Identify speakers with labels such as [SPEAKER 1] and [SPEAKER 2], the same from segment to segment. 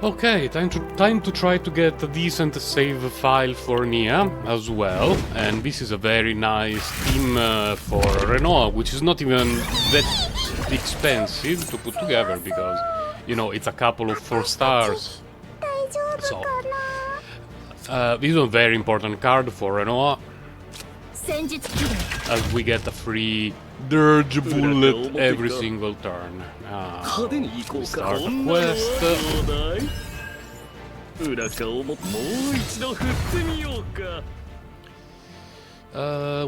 [SPEAKER 1] Okay, time to try to get a decent save file for Nia as well, and this is a very nice team for Renault, which is not even that expensive to put together because, you know, it's a couple of 4 stars. So, this is a very important card for Renault, as we get a free Dirge bullet every single turn. We start a quest.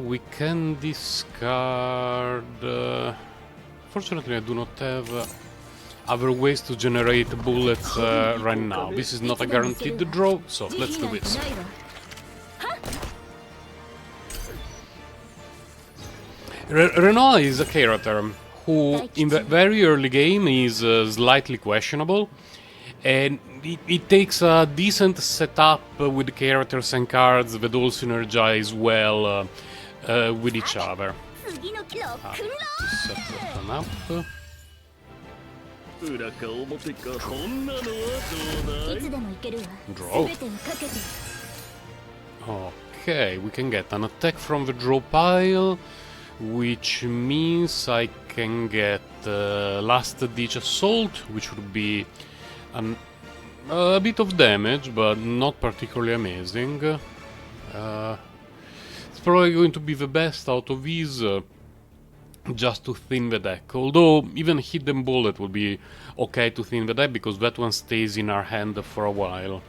[SPEAKER 1] We can discard... Fortunately, I do not have other ways to generate bullets right now. This is not a guaranteed draw, so let's do this. Renault is a character who, in the very early game, is slightly questionable, and it takes a decent setup with the characters and cards that all synergize well with each other. Set that one up. Draw. Okay, we can get an attack from the draw pile, which means I can get Last Ditch Assault, which would be a bit of damage, but not particularly amazing. It's probably going to be the best out of these, just to thin the deck. Although even Hidden Bullet would be okay to thin the deck, because that one stays in our hand for a while.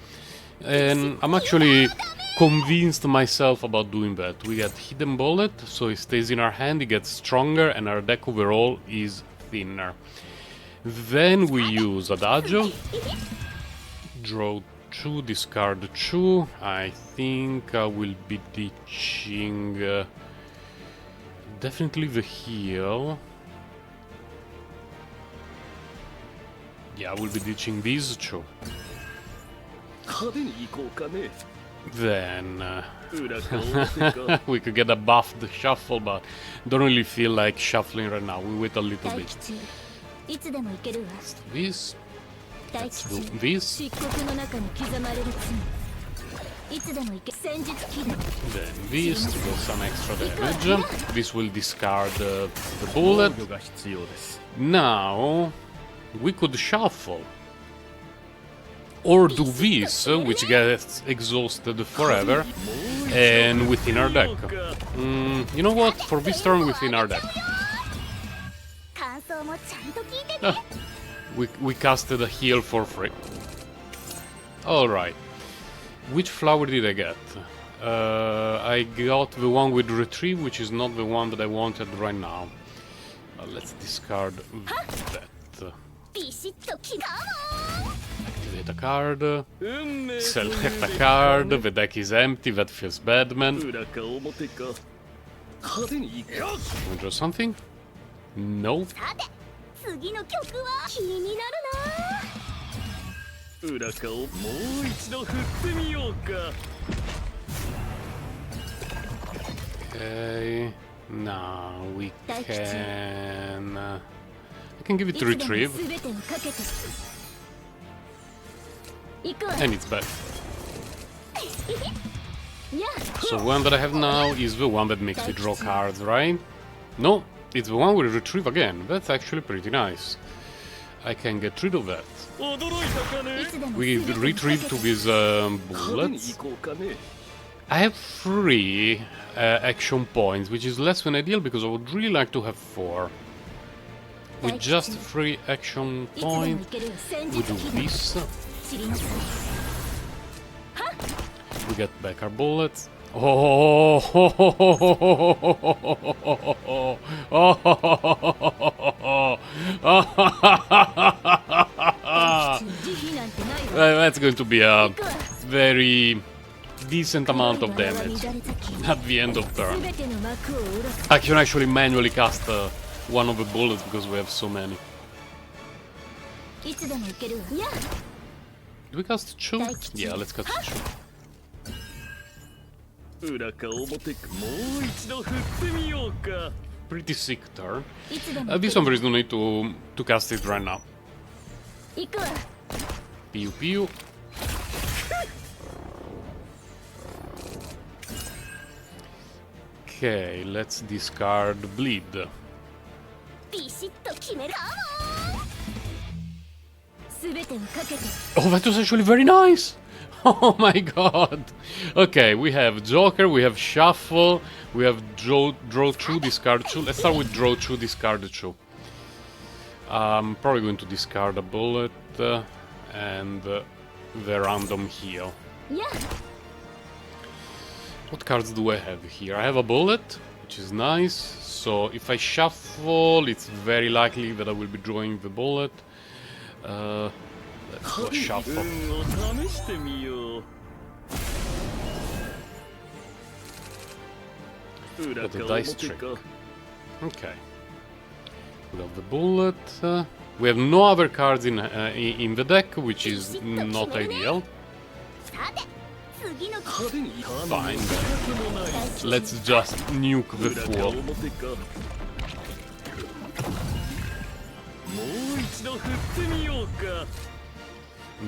[SPEAKER 1] And I'm actually convinced myself about doing that. We get Hidden Bullet, so it stays in our hand, it gets stronger, and our deck overall is thinner. Then we use Adagio. Draw 2, discard 2. I think I will be ditching... definitely the heal. Yeah, I will be ditching these 2. Then we could get a buffed shuffle, but don't really feel like shuffling right now. We wait a little bit. Let's do this. Let's do this. Then this to get some extra damage. This will discard the bullet. Now we could shuffle. Or do this, which gets exhausted forever, and within our deck. You know what? For this turn, within our deck. We casted a heal for free. Alright. Which flower did I get? I got the one with Retrieve, which is not the one that I wanted right now. Let's discard that. Activate a card, select a card, the deck is empty, that feels bad, man. Can we draw something? No. Okay, now we can... I can give it to Retrieve. And it's back. So the one that I have now is the one that makes me draw cards, right? No, it's the one with Retrieve again. That's actually pretty nice. I can get rid of that. We retrieve to these bullets. I have 3 action points, which is less than ideal because I would really like to have 4. With just 3 action points, we do this. We get back our bullets. Oh! That's going to be a very decent amount of damage at the end of turn. I can actually manually cast one of the bullets because we have so many. Do we cast 2? Yeah, let's cast 2. Pretty sick turn. This one there is no need to cast it right now. Pew pew. Okay, let's discard bleed.
[SPEAKER 2] ビシッと決める全てをかけて
[SPEAKER 1] Oh, that was actually very nice! Oh my god! Okay, we have Joker, we have Shuffle, we have draw 2, discard 2. Let's start with draw 2, discard 2. I'm probably going to discard a bullet and the random heal.
[SPEAKER 2] いや
[SPEAKER 1] What cards do I have here? I have a bullet, which is nice. So if I shuffle, it's very likely that I will be drawing the bullet. Let's go shuffle.
[SPEAKER 3] 運を試してみよう
[SPEAKER 1] Got the dice trick. Okay. We have the bullet. We have no other cards in the deck, which is not ideal.
[SPEAKER 2] さて次の
[SPEAKER 1] Fine. Let's just nuke the
[SPEAKER 3] 裏か
[SPEAKER 1] fool.
[SPEAKER 3] 表かもう一度振ってみようか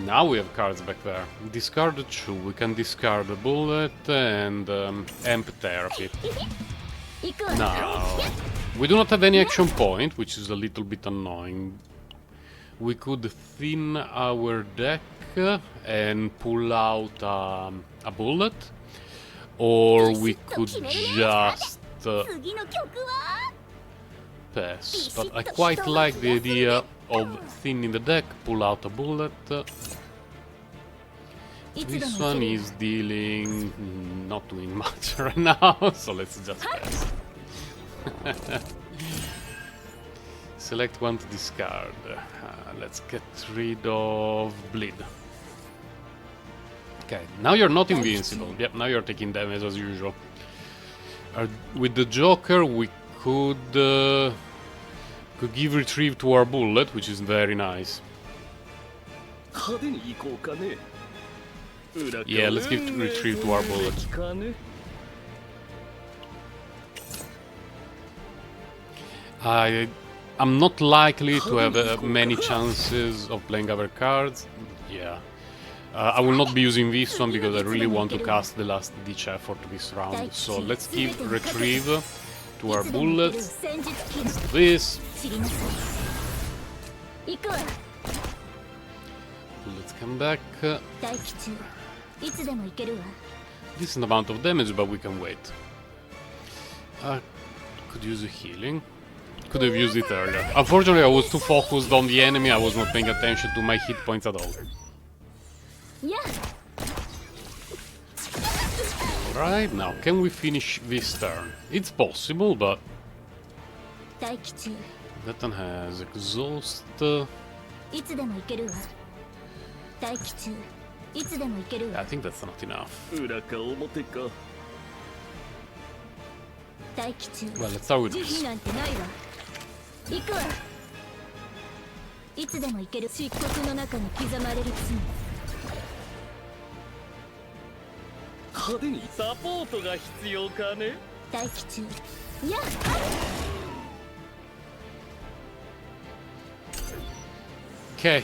[SPEAKER 1] Now we have cards back there. Discard 2. We can discard the bullet and amp therapy.
[SPEAKER 2] 行くわ
[SPEAKER 1] Now, we do not have any action point, which is a little bit annoying. We could thin our deck and pull out a bullet, or we could just
[SPEAKER 2] 次の曲は
[SPEAKER 1] pass. But I quite like the idea of thinning the deck, pull out a bullet.
[SPEAKER 2] いつで
[SPEAKER 1] This
[SPEAKER 2] も
[SPEAKER 1] one
[SPEAKER 2] 行ける
[SPEAKER 1] is dealing not doing much right now, so let's just pass. Select one to discard. Let's get rid of bleed. Okay, now you're not invincible. Yep, now you're taking damage as usual. With the Joker, we could give retrieve to our bullet, which is very nice.
[SPEAKER 3] 派手に行こうかね裏か
[SPEAKER 1] Yeah, let's give retrieve to our bullet.
[SPEAKER 3] 運命かね
[SPEAKER 1] I'm not likely to have many chances of playing other cards. Yeah. I will not be using this one because I really want to cast the last ditch effort this round. So let's give retrieve to our
[SPEAKER 2] いつでも行ける
[SPEAKER 1] bullets.
[SPEAKER 2] 戦術キル
[SPEAKER 1] This.
[SPEAKER 2] 知りなさい行くわ
[SPEAKER 1] Let's come back.
[SPEAKER 2] 待機中いつでも行けるわ
[SPEAKER 1] Decent amount of damage, but we can wait. Could use a healing. Could have used it earlier. Unfortunately, I was too focused on the enemy, I was not paying attention to my hit points at all.
[SPEAKER 2] いや
[SPEAKER 1] Alright, now can we finish this turn? It's possible, but
[SPEAKER 2] 待機中
[SPEAKER 1] that one has exhaust.
[SPEAKER 2] いつでも行けるわ待機中いつでも行ける
[SPEAKER 1] I
[SPEAKER 2] わ
[SPEAKER 1] think that's not enough.
[SPEAKER 3] 裏か表か
[SPEAKER 2] 待機中
[SPEAKER 1] Well, let's start with
[SPEAKER 2] 慈
[SPEAKER 1] this.
[SPEAKER 2] 悲なんてないわ行くわいつでも行ける漆黒の中に刻まれる罪
[SPEAKER 3] 派手にサポートが必要かね
[SPEAKER 2] 待機中いや
[SPEAKER 1] Okay.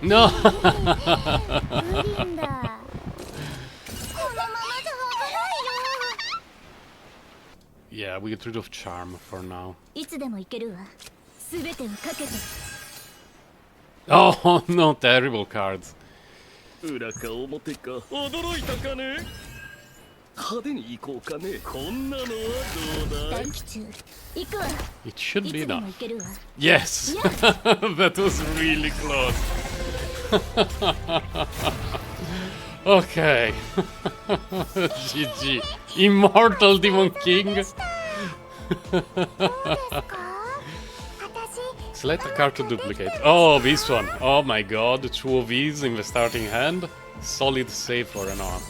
[SPEAKER 1] No!
[SPEAKER 2] 無理んだこのままじゃ危ないよ
[SPEAKER 1] Yeah, we get rid of charm for now.
[SPEAKER 2] いつでも行けるわ全てをかけて
[SPEAKER 1] Oh no, terrible cards.
[SPEAKER 3] 裏か表か驚いたかね派手に行こうかねこんなのはどうだい
[SPEAKER 2] 待機中行くわ
[SPEAKER 1] It should
[SPEAKER 2] い
[SPEAKER 1] be
[SPEAKER 2] つでも
[SPEAKER 1] enough.
[SPEAKER 2] 行けるわ
[SPEAKER 1] Yes! That was really close. Okay. GG. Immortal Demon King. Select a card to duplicate. Oh, this one. Oh my god, 2 of these in the starting hand. Solid save for an arm.